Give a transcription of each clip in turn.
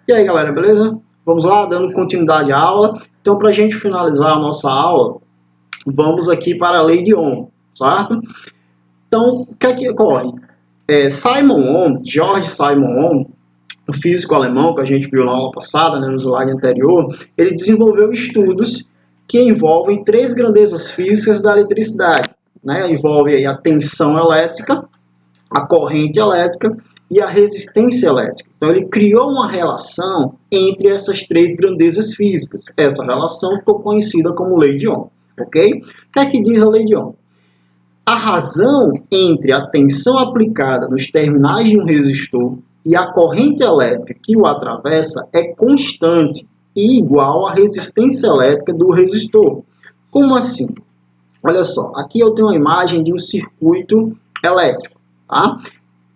E aí, galera, beleza? Vamos lá, dando continuidade à aula. Então, para a gente finalizar a nossa aula, vamos aqui para a lei de Ohm, certo? Então, o que é que ocorre? Simon Ohm, George Simon Ohm, um físico alemão que a gente viu na aula passada, no slide anterior, ele desenvolveu estudos que envolvem três grandezas físicas da eletricidade. Envolve aí a tensão elétrica, a corrente elétrica e a resistência elétrica. Então, ele criou uma relação entre essas três grandezas físicas. Essa relação ficou conhecida como lei de Ohm. Ok? O que é que diz a lei de Ohm? A razão entre a tensão aplicada nos terminais de um resistor e a corrente elétrica que o atravessa é constante e igual à resistência elétrica do resistor. Como assim? Olha só, aqui eu tenho uma imagem de um circuito elétrico. Tá?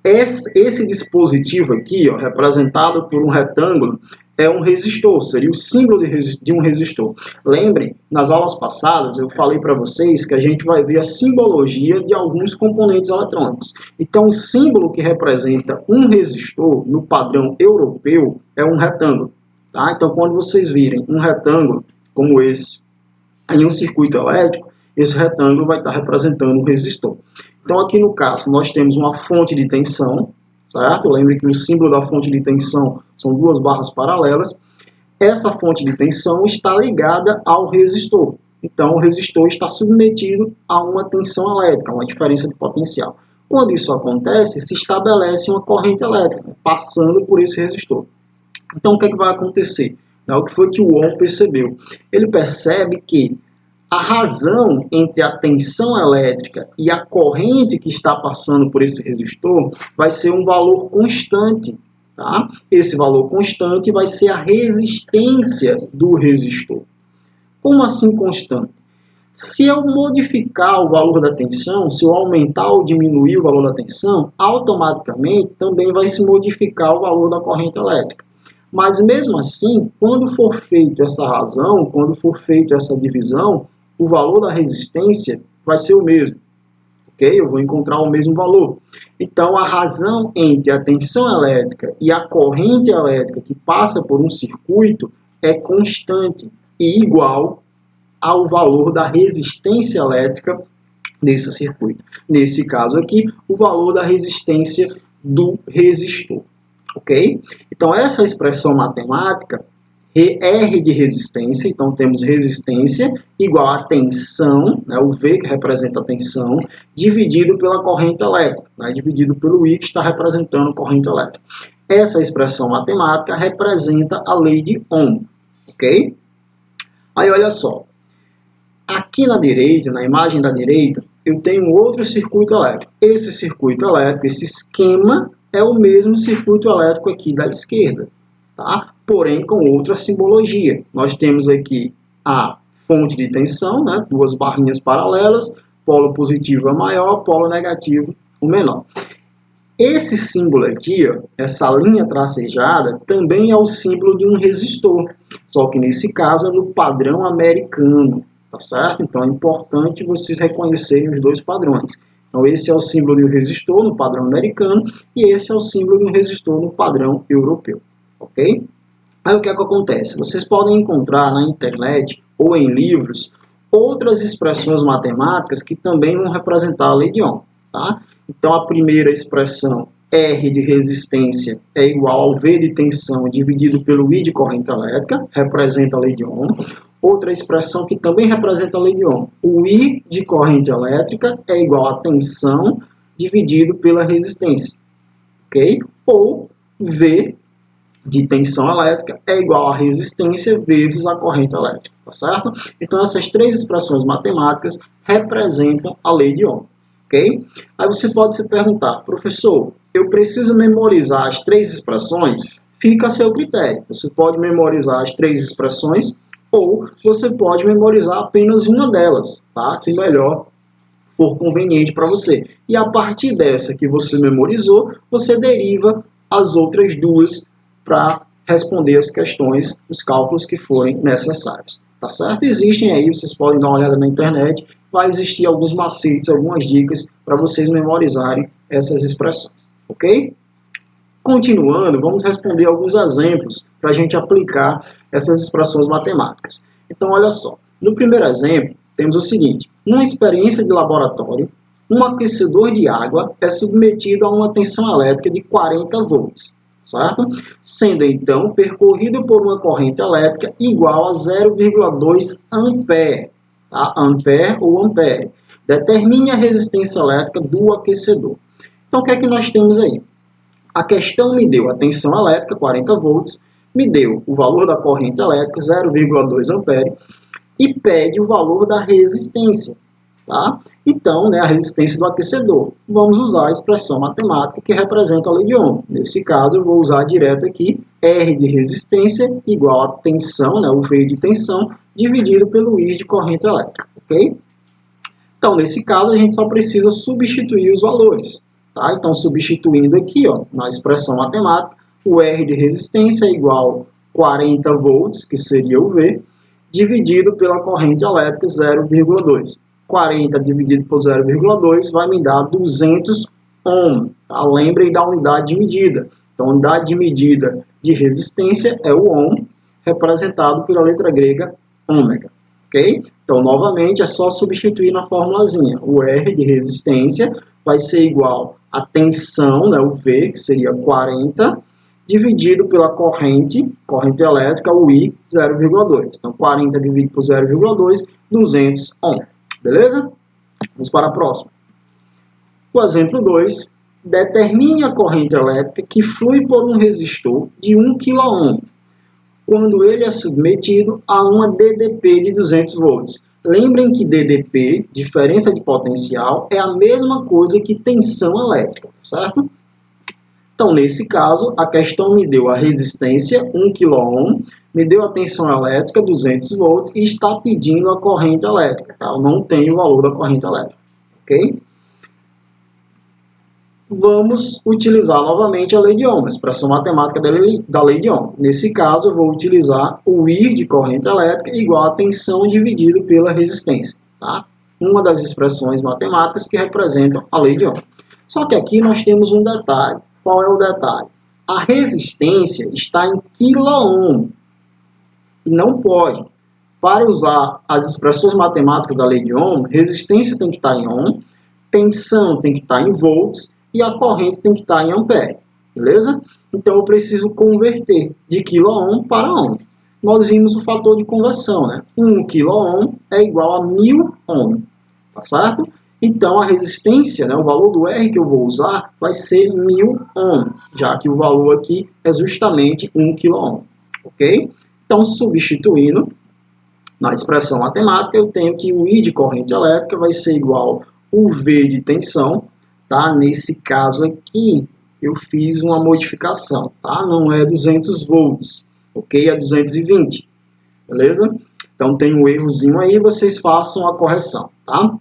Esse dispositivo aqui, ó, representado por um retângulo, é um resistor, seria o símbolo de um resistor. Lembrem, nas aulas passadas eu falei para vocês que a gente vai ver a simbologia de alguns componentes eletrônicos. Então, o símbolo que representa um resistor no padrão europeu é um retângulo. Tá? Então, quando vocês virem um retângulo como esse em um circuito elétrico, esse retângulo vai estar representando um resistor. Então, aqui no caso, nós temos uma fonte de tensão, certo? Lembre que o símbolo da fonte de tensão são duas barras paralelas. Essa fonte de tensão está ligada ao resistor. Então, o resistor está submetido a uma tensão elétrica, uma diferença de potencial. Quando isso acontece, se estabelece uma corrente elétrica passando por esse resistor. Então, o que é que vai acontecer? O que foi que o Ohm percebeu? Ele percebe que a razão entre a tensão elétrica e a corrente que está passando por esse resistor vai ser um valor constante. Tá? Esse valor constante vai ser a resistência do resistor. Como assim constante? Se eu modificar o valor da tensão, se eu aumentar ou diminuir o valor da tensão, automaticamente também vai se modificar o valor da corrente elétrica. Mas mesmo assim, quando for feita essa razão, quando for feita essa divisão, o valor da resistência vai ser o mesmo. Ok? Eu vou encontrar o mesmo valor. Então, a razão entre a tensão elétrica e a corrente elétrica que passa por um circuito é constante e igual ao valor da resistência elétrica desse circuito. Nesse caso aqui, o valor da resistência do resistor. Ok? Então, essa expressão matemática, R de resistência, então temos resistência igual a tensão, o V que representa a tensão, dividido pela corrente elétrica, dividido pelo I que está representando a corrente elétrica. Essa expressão matemática representa a lei de Ohm, ok? Aí olha só, aqui na direita, na imagem da direita, eu tenho outro circuito elétrico. Esse circuito elétrico, esse esquema, é o mesmo circuito elétrico aqui da esquerda, tá? Porém com outra simbologia. Nós temos aqui a fonte de tensão, duas barrinhas paralelas, polo positivo é maior, polo negativo o menor. Esse símbolo aqui, ó, essa linha tracejada, também é o símbolo de um resistor, só que nesse caso é no padrão americano, tá certo? Então é importante vocês reconhecerem os dois padrões. Então, esse é o símbolo de um resistor no padrão americano e esse é o símbolo de um resistor no padrão europeu. Ok? Aí o que é que acontece? Vocês podem encontrar na internet ou em livros outras expressões matemáticas que também vão representar a lei de Ohm. Tá? Então, a primeira expressão, R de resistência, é igual ao V de tensão dividido pelo I de corrente elétrica, representa a lei de Ohm. Outra expressão que também representa a lei de Ohm. O I de corrente elétrica é igual a tensão dividido pela resistência. Ok? Ou V de tensão elétrica é igual a resistência vezes a corrente elétrica. Tá certo? Então, essas três expressões matemáticas representam a lei de Ohm. Ok? Aí você pode se perguntar, professor, eu preciso memorizar as três expressões? Fica a seu critério. Você pode memorizar as três expressões ou você pode memorizar apenas uma delas, tá? Que melhor for conveniente para você. E a partir dessa que você memorizou, você deriva as outras duas para responder as questões, os cálculos que forem necessários. Tá certo? Existem aí, vocês podem dar uma olhada na internet, vai existir alguns macetes, algumas dicas para vocês memorizarem essas expressões. Ok? Continuando, vamos responder alguns exemplos para a gente aplicar essas expressões matemáticas. Então, olha só. No primeiro exemplo, temos o seguinte. Numa experiência de laboratório, um aquecedor de água é submetido a uma tensão elétrica de 40 volts, certo? Sendo, então, percorrido por uma corrente elétrica igual a 0,2 ampere, tá? Ampere ou ampere. Determine a resistência elétrica do aquecedor. Então, o que é que nós temos aí? A questão me deu a tensão elétrica, 40 volts, me deu o valor da corrente elétrica, 0,2 ampere, e pede o valor da resistência, tá? Então, a resistência do aquecedor. Vamos usar a expressão matemática que representa a lei de Ohm. Nesse caso, eu vou usar direto aqui, R de resistência igual a tensão, o V de tensão, dividido pelo I de corrente elétrica, ok? Então, nesse caso, a gente só precisa substituir os valores, tá? Então, substituindo aqui, na expressão matemática, o R de resistência é igual a 40 volts, que seria o V, dividido pela corrente elétrica 0,2. 40 dividido por 0,2 vai me dar 200 ohm. Tá? Lembrem da unidade de medida. Então, a unidade de medida de resistência é o ohm, representado pela letra grega ômega. Ok? Então, novamente, é só substituir na formulazinha. O R de resistência vai ser igual a tensão, o V, que seria 40, dividido pela corrente elétrica, o I, 0,2. Então, 40 dividido por 0,2, 200 ohm. Beleza? Vamos para a próxima. O exemplo 2. Determine a corrente elétrica que flui por um resistor de 1 kΩ, quando ele é submetido a uma DDP de 200 volts. Lembrem que DDP, diferença de potencial, é a mesma coisa que tensão elétrica, certo? Então, nesse caso, a questão me deu a resistência, 1 kΩ, me deu a tensão elétrica, 200 volts, e está pedindo a corrente elétrica. Tá? Eu não tenho o valor da corrente elétrica. Ok? Vamos utilizar novamente a lei de Ohm, a expressão matemática da lei de Ohm. Nesse caso, eu vou utilizar o I de corrente elétrica igual a tensão dividido pela resistência. Tá? Uma das expressões matemáticas que representam a lei de Ohm. Só que aqui nós temos um detalhe. Qual é o detalhe? A resistência está em quiloohm. E não pode. Para usar as expressões matemáticas da lei de Ohm, resistência tem que estar em ohm, tensão tem que estar em volts e a corrente tem que estar em ampere. Beleza? Então, eu preciso converter de quiloohm para ohm. Nós vimos o fator de conversão, 1 quiloohm é igual a 1000 ohm. Tá certo? Então, a resistência, o valor do R que eu vou usar vai ser 1000 ohm, já que o valor aqui é justamente 1 kΩ. Ok? Então, substituindo na expressão matemática, eu tenho que o I de corrente elétrica vai ser igual ao V de tensão. Tá? Nesse caso aqui, eu fiz uma modificação. Tá? Não é 200 volts, ok? É 220. Beleza? Então, tem um errozinho aí, vocês façam a correção. Tá?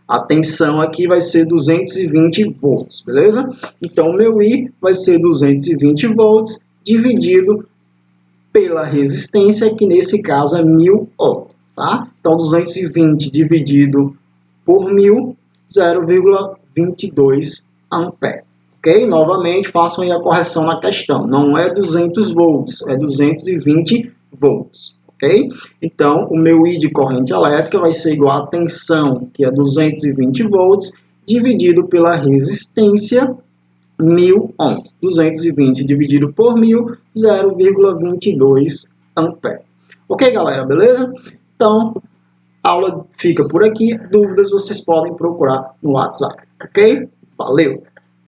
A tensão aqui vai ser 220 volts, beleza? Então, o meu I vai ser 220 volts dividido pela resistência, que nesse caso é 1000 ohm, tá? Então, 220 dividido por 1000, 0,22 ampere. Ok? Novamente, façam aí a correção na questão. Não é 200 volts, é 220 volts. Ok? Então, o meu I de corrente elétrica vai ser igual à tensão, que é 220 volts, dividido pela resistência, 1000 ohms. 220 dividido por 1000, 0,22 ampere. Ok, galera? Beleza? Então, a aula fica por aqui. Dúvidas vocês podem procurar no WhatsApp. Ok? Valeu!